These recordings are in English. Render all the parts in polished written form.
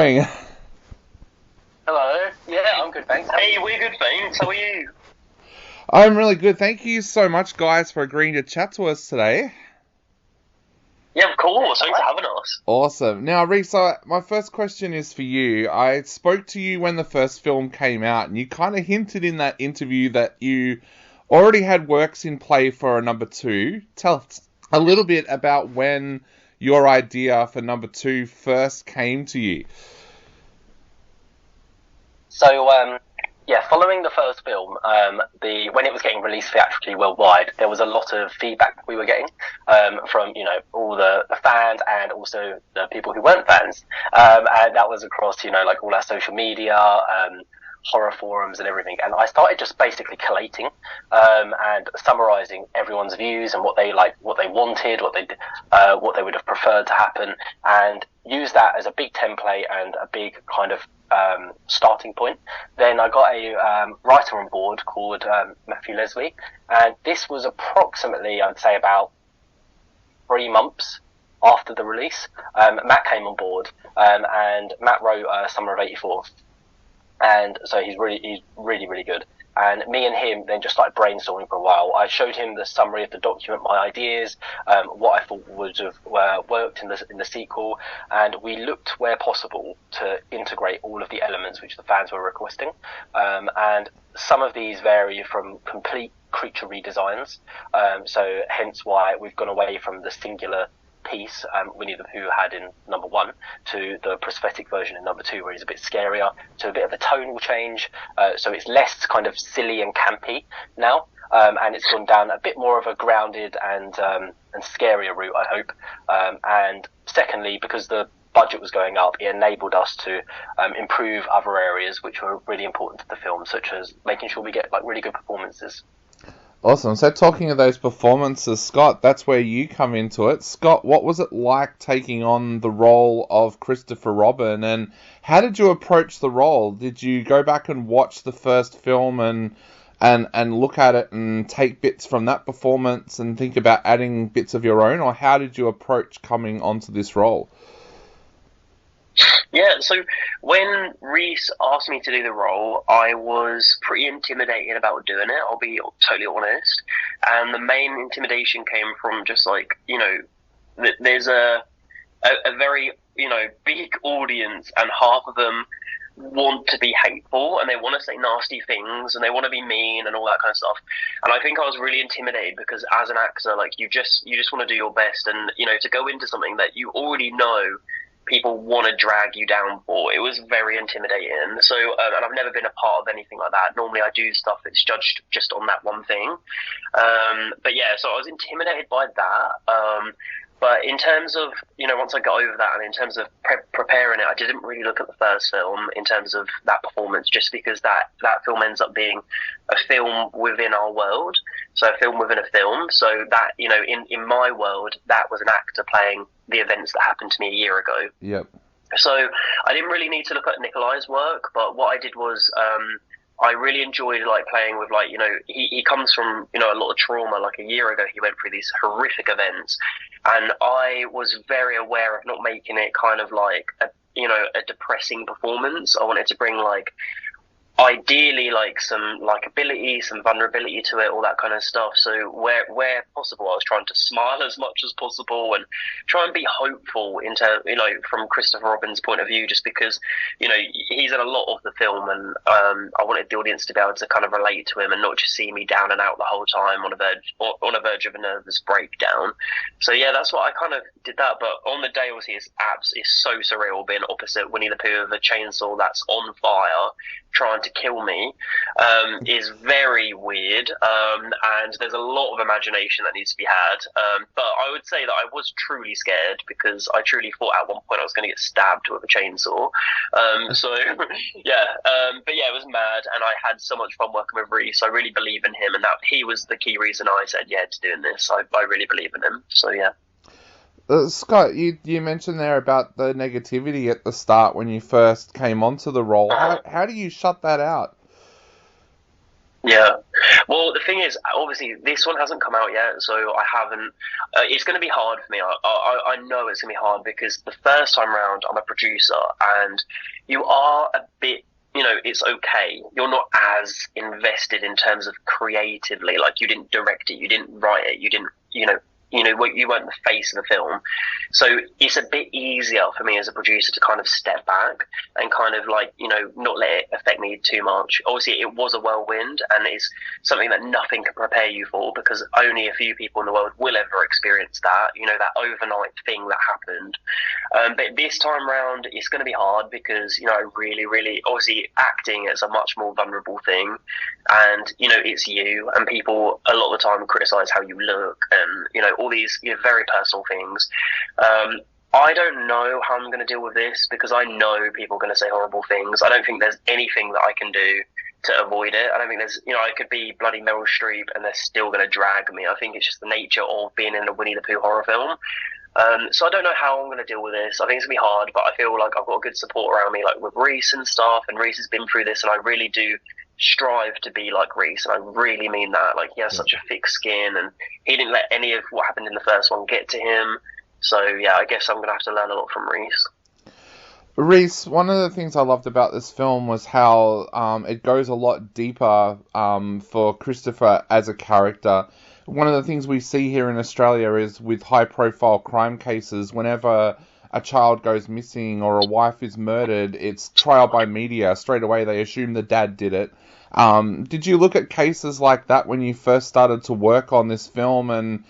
doing? Hello. Yeah, I'm good, thanks. Hey, we're good, thanks. How are you? I'm really good. Thank you so much, guys, for agreeing to chat to us today. Yeah, of course. Thanks for having us. Awesome. Now, Rhys, my first question is for you. I spoke to you when the first film came out, and you kind of hinted in that interview that you already had works in play for a number 2. Tell us a little bit about when your idea for number 2 first came to you. So, following the first film, when it was getting released theatrically worldwide, there was a lot of feedback we were getting from all the fans and also the people who weren't fans, and that was across like all our social media, horror forums and everything. And I started just basically collating and summarizing everyone's views and what they wanted, what they would have preferred to happen, and use that as a big template and a big kind of starting point. Then I got a writer on board called Matthew Leslie, and this was approximately, I'd say, about 3 months after the release. Matt came on board, and Matt wrote Summer of '84. And so he's really good. And me and him then just started brainstorming for a while. I showed him the summary of the document, my ideas, what I thought would have worked in the sequel, and we looked where possible to integrate all of the elements which the fans were requesting. And some of these vary from complete creature redesigns, so hence why we've gone away from the singular piece Winnie the Pooh had in number 1 to the prosthetic version in number 2, where he's a bit scarier, to a bit of a tonal change, so it's less kind of silly and campy now, and it's gone down a bit more of a grounded and scarier route, I hope. And secondly, because the budget was going up, it enabled us to improve other areas which were really important to the film, such as making sure we get like really good performances. Awesome. So talking of those performances, Scott, that's where you come into it. Scott, what was it like taking on the role of Christopher Robin, and how did you approach the role? Did you go back and watch the first film and look at it and take bits from that performance and think about adding bits of your own, or how did you approach coming onto this role? Yeah, so when Rhys asked me to do the role, I was pretty intimidated about doing it, I'll be totally honest. And the main intimidation came from just like, there's a very, big audience, and half of them want to be hateful and they want to say nasty things and they want to be mean and all that kind of stuff. And I think I was really intimidated because as an actor, like you just want to do your best, and to go into something that you already know people want to drag you down for, it was very intimidating. So and I've never been a part of anything like that. Normally I do stuff that's judged just on that one thing, but yeah, so I was intimidated by that. But in terms of, once I got over that, and in terms of preparing it, I didn't really look at the first film in terms of that performance, just because that film ends up being a film within our world, so a film within a film. So that, in my world, that was an actor playing the events that happened to me a year ago. Yep. So I didn't really need to look at Nikolai's work, but what I did was I really enjoyed playing with he comes from a lot of trauma. Like a year ago he went through these horrific events, and I was very aware of not making it kind of like a depressing performance. I wanted to bring ideally some likability, some vulnerability to it, all that kind of stuff. So where possible, I was trying to smile as much as possible and try and be hopeful from Christopher Robin's point of view, just because he's in a lot of the film, and I wanted the audience to be able to kind of relate to him and not just see me down and out the whole time on a verge of a nervous breakdown. So yeah, that's what I kind of did that. But on the day, obviously, it's so surreal being opposite Winnie the Pooh with a chainsaw that's on fire trying to kill me, is very weird, and there's a lot of imagination that needs to be had, but I would say that I was truly scared, because I truly thought at one point I was going to get stabbed with a chainsaw, so yeah, but yeah, it was mad, and I had so much fun working with Rhys. I really believe in him, and that he was the key reason I said yeah to doing this. I really believe in him, so yeah. Scott, you mentioned there about the negativity at the start when you first came onto the role. How do you shut that out? Yeah. Well, the thing is, obviously, this one hasn't come out yet, so I haven't. It's going to be hard for me. I know it's going to be hard because the first time round, I'm a producer, and you are a bit. It's okay. You're not as invested in terms of creatively. Like, you didn't direct it, you didn't write it, you didn't. You weren't the face of the film, so it's a bit easier for me as a producer to kind of step back and kind of like not let it affect me too much. Obviously, it was a whirlwind, and it's something that nothing can prepare you for because only a few people in the world will ever experience that. That overnight thing that happened. But this time round, it's going to be hard because I really, really obviously acting is a much more vulnerable thing, and it's you, and people a lot of the time criticize how you look, and all these very personal things. I don't know how I'm going to deal with this because I know people are going to say horrible things. I don't think there's anything that I can do to avoid it. I don't think there's, I could be bloody Meryl Streep and they're still going to drag me. I think it's just the nature of being in a Winnie the Pooh horror film. So I don't know how I'm going to deal with this. I think it's going to be hard, but I feel like I've got good support around me, like with Rhys and stuff, and Rhys has been through this, and I really do strive to be like Rhys, and I really mean that. Like, he has such a thick skin, and he didn't let any of what happened in the first one get to him. So, yeah, I guess I'm going to have to learn a lot from Rhys. Rhys, one of the things I loved about this film was how it goes a lot deeper for Christopher as a character. One of the things we see here in Australia is with high-profile crime cases, whenever a child goes missing or a wife is murdered, it's trial by media. Straight away, they assume the dad did it. Did you look at cases like that when you first started to work on this film and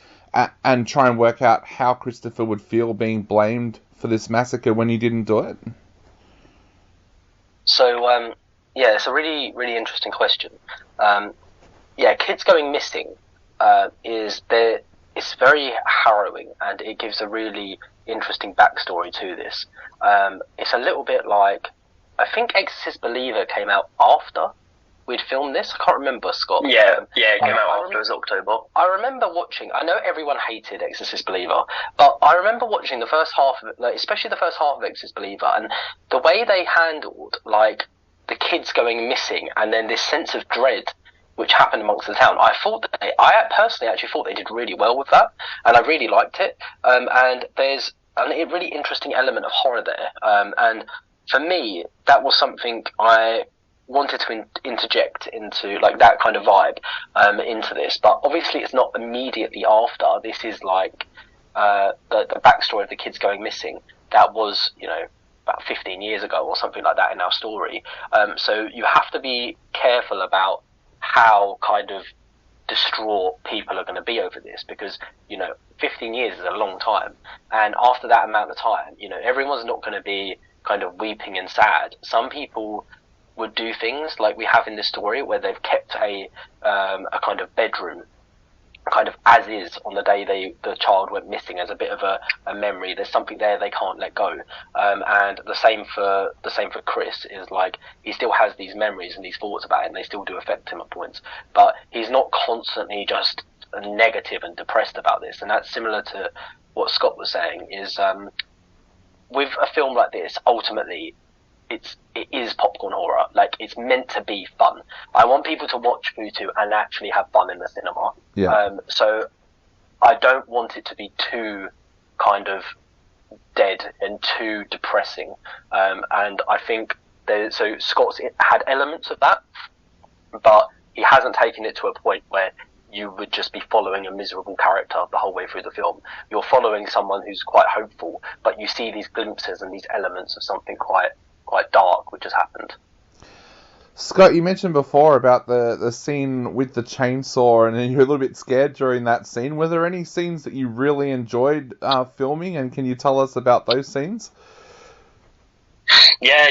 try and work out how Christopher would feel being blamed for this massacre when he didn't do it? So, it's a really, really interesting question. Kids going missing it's very harrowing, and it gives a really interesting backstory to this. It's a little bit like, I think Exorcist Believer came out after we'd filmed this. I can't remember, Scott. Yeah, it came out after. It was October. I remember watching. I know everyone hated Exorcist Believer, but I remember watching the first half of it, like, especially the first half of Exorcist Believer, and the way they handled like the kids going missing, and then this sense of dread which happened amongst the town. I personally actually thought they did really well with that, and I really liked it. And there's a really interesting element of horror there. And for me, that was something I wanted to interject into, like, that kind of vibe into this. But obviously, it's not immediately after. This is like the backstory of the kids going missing. That was, about 15 years ago or something like that in our story. So you have to be careful about how kind of distraught people are going to be over this, because 15 years is a long time, and after that amount of time, everyone's not going to be kind of weeping and sad. Some people would do things like we have in this story, where they've kept a kind of bedroom kind of as is on the day the child went missing, as a bit of a memory. There's something there they can't let go, and the same for Chris, is like he still has these memories and these thoughts about it, and they still do affect him at points, but he's not constantly just negative and depressed about this. And that's similar to what Scott was saying, is with a film like this, ultimately it is popcorn horror. Like, it's meant to be fun. I want people to watch Futu and actually have fun in the cinema. Yeah. So I don't want it to be too kind of dead and too depressing. And I think so Scott's had elements of that, but he hasn't taken it to a point where you would just be following a miserable character the whole way through the film. You're following someone who's quite hopeful, but you see these glimpses and these elements of something quite dark which has happened. Scott, you mentioned before about the scene with the chainsaw, and you're a little bit scared during that scene. Were there any scenes that you really enjoyed filming, and can you tell us about those scenes? Yeah,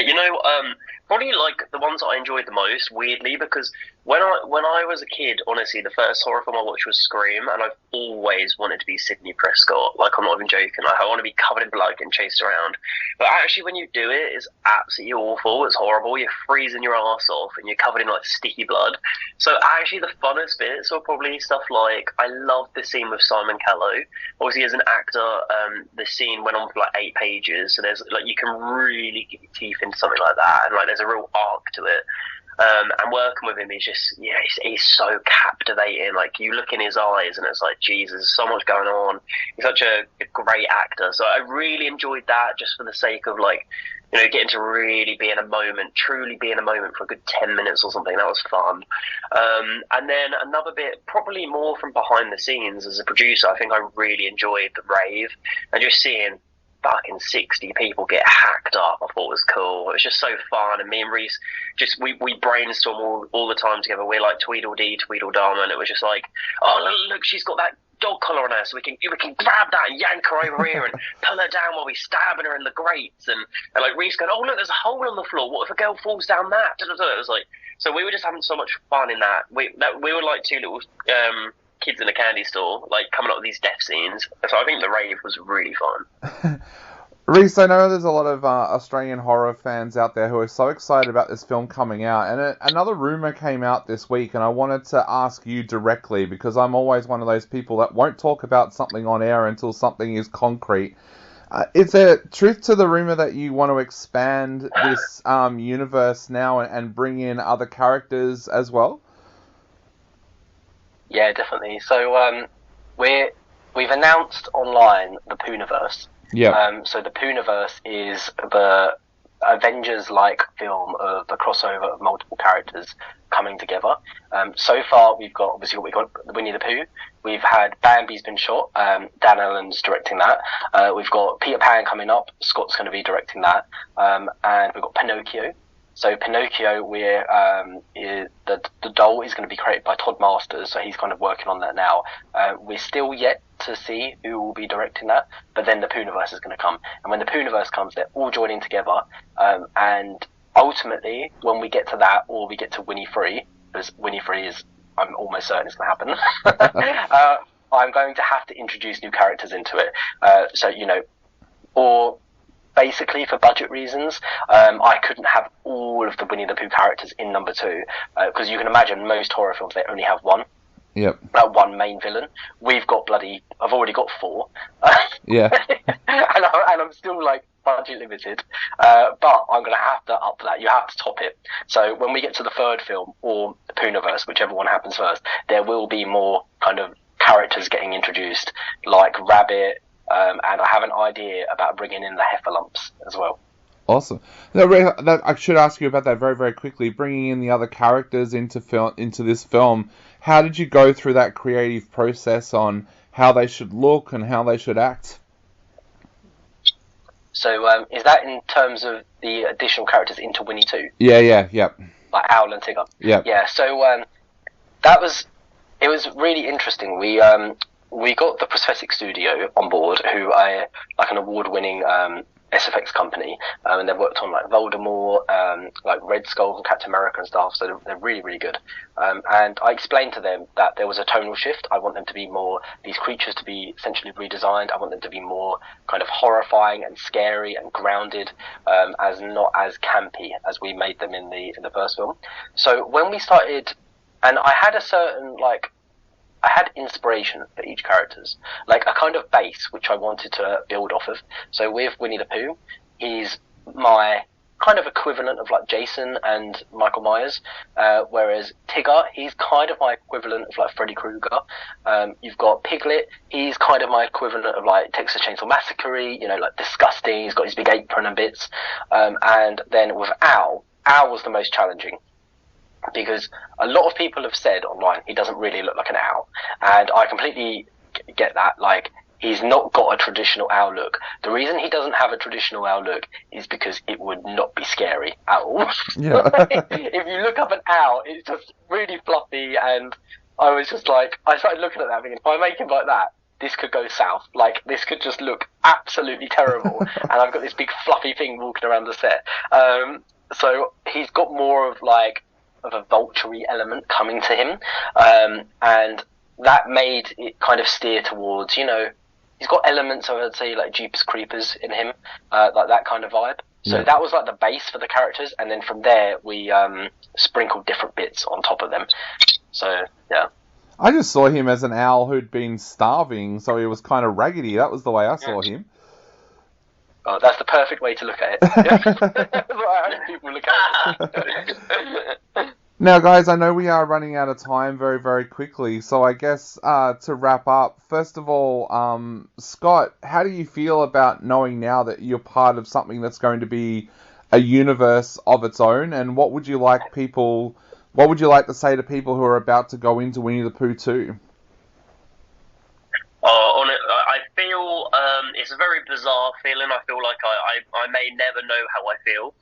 probably like the ones that I enjoyed the most, weirdly, because when I was a kid, honestly, the first horror film I watched was Scream, and I've always wanted to be Sidney Prescott. Like, I'm not even joking. Like, I want to be covered in blood and chased around. But actually, when you do it, it's absolutely awful. It's horrible. You're freezing your ass off, and you're covered in like sticky blood. So actually, the funnest bits are probably stuff like, I love the scene with Simon Callow. Obviously, as an actor, the scene went on for like 8 pages, so there's like, you can really get your teeth into something like that, and like there's a real arc to it. And working with him is just, he's so captivating. Like, you look in his eyes and it's like, Jesus, so much going on. He's such a great actor. So I really enjoyed that, just for the sake of, like, getting to really be in a moment, truly be in a moment for a good 10 minutes or something. That was fun. And then another bit, probably more from behind the scenes as a producer, I think I really enjoyed the rave, and just seeing fucking 60 people get hacked up, I thought was cool. It was just so fun, and me and Rhys, we brainstorm all the time together. We're like Tweedledee, Tweedledum, and it was just like, oh, look, she's got that dog collar on her, so we can grab that and yank her over here and pull her down while we stabbing her in the grates, and like Rhys going, oh look, there's a hole in the floor, what if a girl falls down that? It was like, so we were just having so much fun in that. We were like two little kids in a candy store, like coming up with these death scenes. So I think the rave was really fun. Rhys, I know there's a lot of Australian horror fans out there who are so excited about this film coming out, and another rumour came out this week, and I wanted to ask you directly, because I'm always one of those people that won't talk about something on air until something is concrete. Is there truth to the rumour that you want to expand this universe now and bring in other characters as well? Yeah, definitely. So we've announced online the Poohniverse. Yeah. So the Poohniverse is the Avengers-like film of the crossover of multiple characters coming together. So far, we've got Winnie the Pooh. We've had Bambi's been shot. Dan Allen's directing that. We've got Peter Pan coming up. Scott's going to be directing that. And we've got Pinocchio. So Pinocchio, the doll is going to be created by Todd Masters, so he's kind of working on that now. We're still yet to see who will be directing that, but then the Poohniverse is going to come. And when the Poohniverse comes, they're all joining together. And ultimately, when we get to that, or we get to Winnie 3, because Winnie 3 is, I'm almost certain it's going to happen, I'm going to have to introduce new characters into it. Or basically, for budget reasons, I couldn't have all of the Winnie the Pooh characters in number 2, because you can imagine most horror films, they only have one. Yep. One main villain. I've already got 4. Yeah. and I'm still like budget limited. But I'm going to have to up that. You have to top it. So when we get to the 3rd film, or the Poohniverse, whichever one happens first, there will be more kind of characters getting introduced, like Rabbit, and I have an idea about bringing in the Heffalumps as well. Awesome. Now, I should ask you about that very, very quickly. Bringing in the other characters into this film, how did you go through that creative process on how they should look and how they should act? So, is that in terms of the additional characters into Winnie 2? Yeah, yep. Like Owl and Tigger? Yep. Yeah, so it was really interesting. We got the Prosthetic Studio on board, who are like an award-winning SFX company, and they've worked on like Voldemort, like Red Skull and Captain America and stuff, so they're really, really good. And I explained to them that there was a tonal shift. I want them to be more, these creatures to be essentially redesigned. I want them to be more kind of horrifying and scary and grounded, as not as campy as we made them in the first film. So when we started, and I had a certain I had inspiration for each characters, like a kind of base which I wanted to build off of. So with Winnie the Pooh, he's my kind of equivalent of like Jason and Michael Myers, whereas Tigger, he's kind of my equivalent of like Freddy Krueger. You've got Piglet, he's kind of my equivalent of like Texas Chainsaw Massacre, like disgusting, he's got his big apron and bits. And then with Owl was the most challenging, because a lot of people have said online he doesn't really look like an owl, and I completely get that. Like, he's not got a traditional owl look. The reason he doesn't have a traditional owl look is because it would not be scary at all. Yeah. If you look up an owl, it's just really fluffy, and I was just like, I started looking at that thinking, if I make him like that, this could go south. Like, this could just look absolutely terrible, and I've got this big fluffy thing walking around the set. So he's got more of a vulture-y element coming to him, and that made it kind of steer towards, he's got elements of, I'd say, like Jeepers Creepers in him, like that kind of vibe. So that was like the base for the characters, and then from there we sprinkled different bits on top of them. So yeah, I just saw him as an owl who'd been starving, so he was kind of raggedy. That was the way I saw him. Oh, that's the perfect way to look at it. That's what I hope people look at it. Now, guys, I know we are running out of time very, very quickly, so I guess to wrap up, first of all, Scott, how do you feel about knowing now that you're part of something that's going to be a universe of its own, and what would you like to say to people who are about to go into Winnie the Pooh 2? I feel it's a very bizarre feeling. I feel like I may never know how I feel.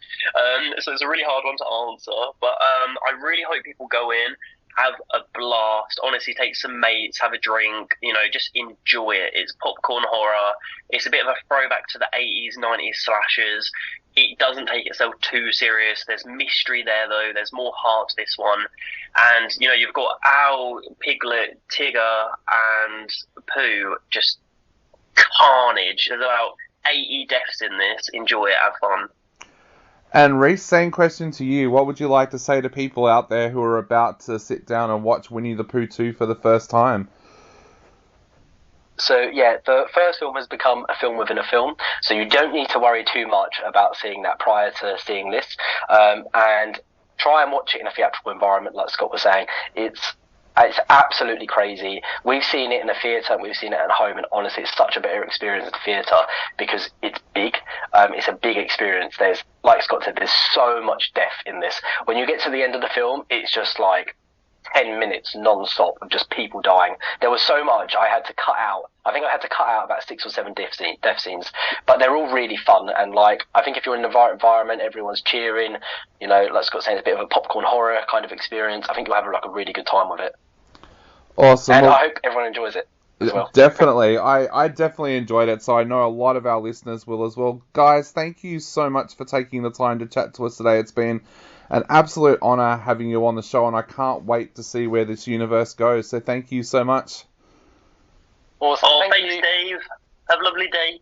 So it's a really hard one to answer. But I really hope people go in, have a blast. Honestly, take some mates, have a drink. Just enjoy it. It's popcorn horror. It's a bit of a throwback to the 80s, 90s slashers. It doesn't take itself too serious. There's mystery there, though. There's more heart to this one. And, you've got Owl, Piglet, Tigger, and Pooh. Just carnage. There's about 80 deaths in this. Enjoy it. Have fun. And Rhys, same question to you. What would you like to say to people out there who are about to sit down and watch Winnie the Pooh 2 for the first time? So yeah, the first film has become a film within a film, so you don't need to worry too much about seeing that prior to seeing this, and try and watch it in a theatrical environment, like Scott was saying. It's absolutely crazy. We've seen it in a theatre, we've seen it at home, and honestly, it's such a better experience at the theatre because it's big. It's a big experience. There's, like Scott said, there's so much death in this. When you get to the end of the film, it's just like 10 minutes non-stop of just people dying. There was so much I had to cut out. I think I had to cut out about 6 or 7 death scenes, but they're all really fun. And I think if you're in an environment, everyone's cheering, like Scott saying, it's a bit of a popcorn horror kind of experience. I think you'll have a really good time with it. Awesome. And I hope everyone enjoys it as well. Definitely. I definitely enjoyed it, so I know a lot of our listeners will as well. Guys, thank you so much for taking the time to chat to us today. It's been an absolute honour having you on the show, and I can't wait to see where this universe goes. So thank you so much. Awesome. Thanks, Dave. Have a lovely day.